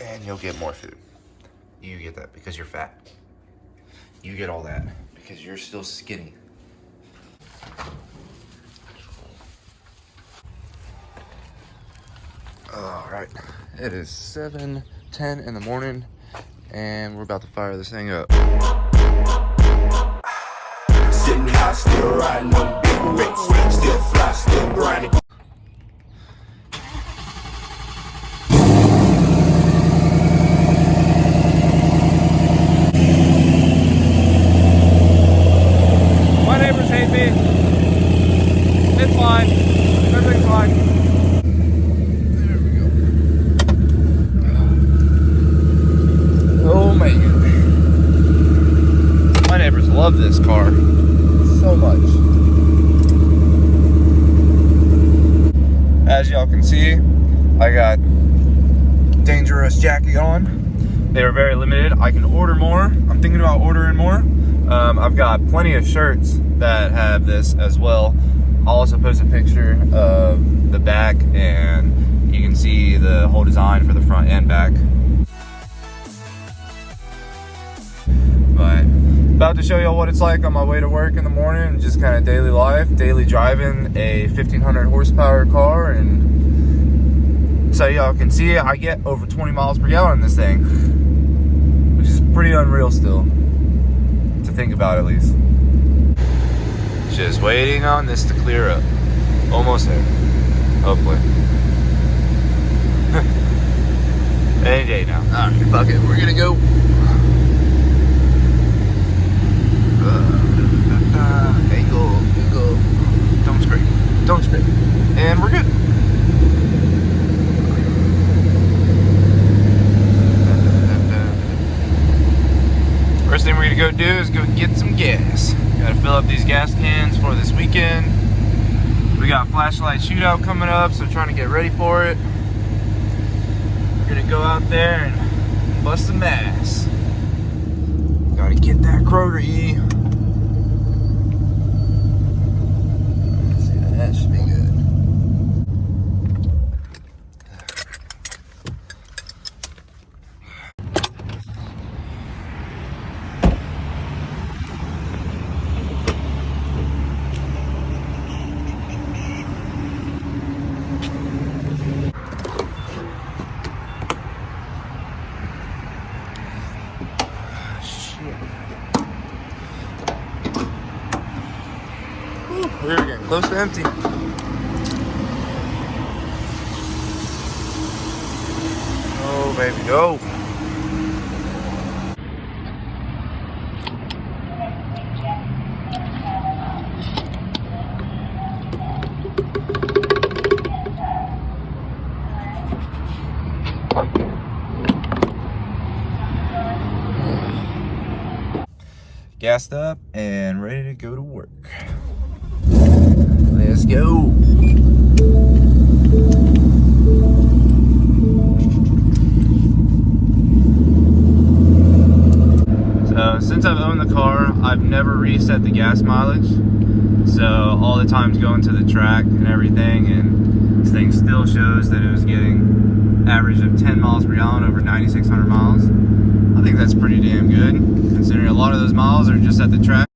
and you'll get more food. You get that because you're fat. You get all that because you're still skinny. All right, it is 7:10 in the morning, and we're about to fire this thing up. Sitting high, still riding on big rigs, still fly, still grinding. My neighbors hate me. It's fine. Everything's fine. Oh my gosh. My neighbors love this car so much. As y'all can see, I got Dangerous jacket on. They are very limited. I can order more. I'm thinking about ordering more. I've got plenty of shirts that have this as well. I'll also post a picture of the back, and you can see the whole design for the front and back. But about to show y'all what it's like on my way to work in the morning, just kind of daily life, daily driving a 1500 horsepower car. And so y'all can see I get over 20 miles per gallon in this thing, which is pretty unreal still to think about, at least. Just waiting on this to clear up. Almost there, hopefully. Any day now. All right, fuck it, we're gonna go. Angle. Don't scrape. Don't scrape. And we're good. First thing we're gonna go do is go get some gas. Gotta fill up these gas cans for this weekend. We got flashlight shootout coming up, so trying to get ready for it. We're gonna go out there and bust some ass. Gotta get that rotary. That should be good. We're getting close to empty. Oh, baby, go. Gassed up and ready to go to work. Let's go. So since I've owned the car, I've never reset the gas mileage. So all the times going to the track and everything, and this thing still shows that it was getting average of 10 miles per gallon over 9,600 miles. I think that's pretty damn good, considering a lot of those miles are just at the track.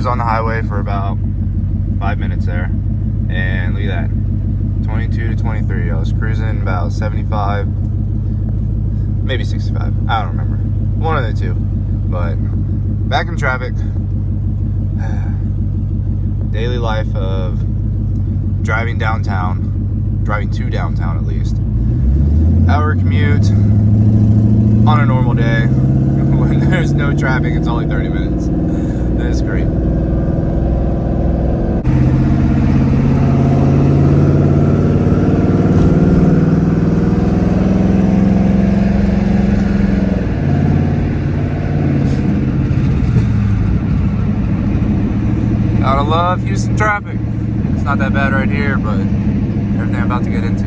On the highway for about 5 minutes there, and look at that, 22 to 23. I was cruising about 75, maybe 65, I don't remember, one of the two. But back in traffic. Daily life of driving downtown, driving to downtown at least. Hour commute on a normal day. when there's no traffic, it's only 30 minutes. That is great. Gotta love Houston traffic. It's not that bad right here, but everything I'm about to get into.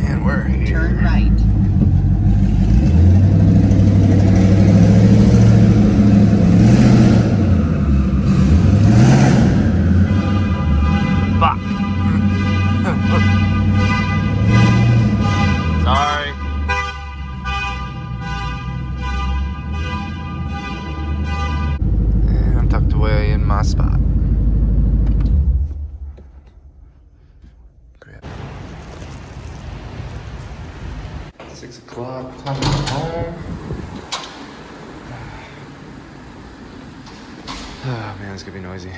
And we're here. Turn right. Fuck. Sorry. And I'm tucked away in my spot. Great. 6 o'clock, time to go home. Oh man, it's gonna be noisy.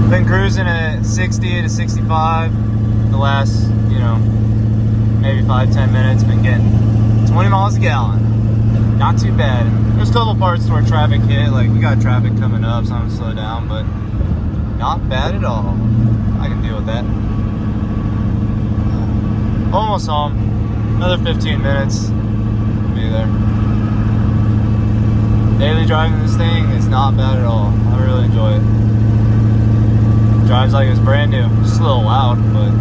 Been cruising at 60 to 65 the last, maybe 5-10 minutes. Been getting 20 miles a gallon. Not too bad. There's a couple parts where traffic hit, like we got traffic coming up, so I'm gonna slow down, but not bad at all. I can deal with that. Almost home. Another 15 minutes. Be there. Daily driving this thing is not bad at all. I really enjoy it. Drives like it's brand new. Just a little loud, but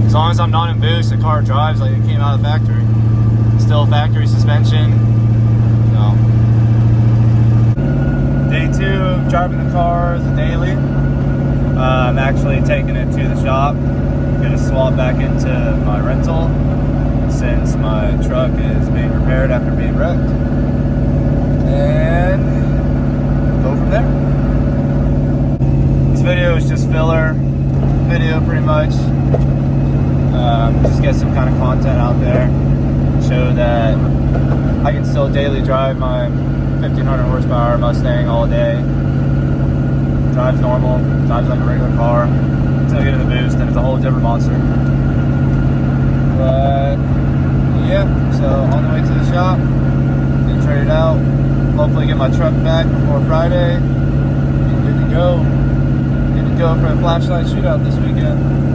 as long as I'm not in boost, the car drives like it came out of the factory. Still factory suspension. So. Day 2 of driving the car as a daily. I'm actually taking it to the shop. Gonna swap back into my rental since my truck is being repaired after being wrecked. And go from there. This video is just filler video pretty much. Just get some kind of content out there. Show that I can still daily drive my 1500 horsepower Mustang all day. Drives normal, drives like a regular car. Until I get in the boost, and it's a whole different monster. But yeah, so on the way to the shop, get traded out. Hopefully get my truck back before Friday. Be good to go. Good to go for a flashlight shootout this weekend.